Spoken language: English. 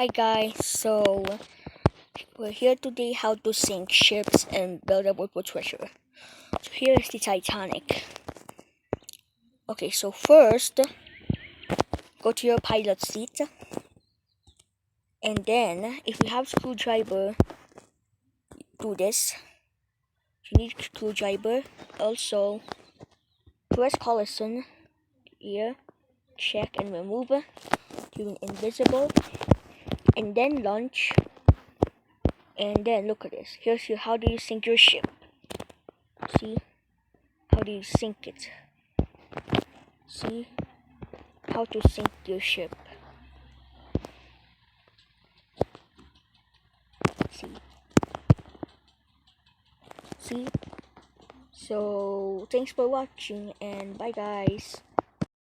Hi guys, so we're here today how to sink ships and build a boat with treasure. So here's the Titanic. Okay, so first go to your pilot seat, and then if you have screwdriver, do this. You need screwdriver. Also press Collison here, check and remove, doing invisible, and then launch. And then look at this. Here's how do you sink your ship. See? How do you sink it? See? How to sink your ship. See? So, thanks for watching and bye guys.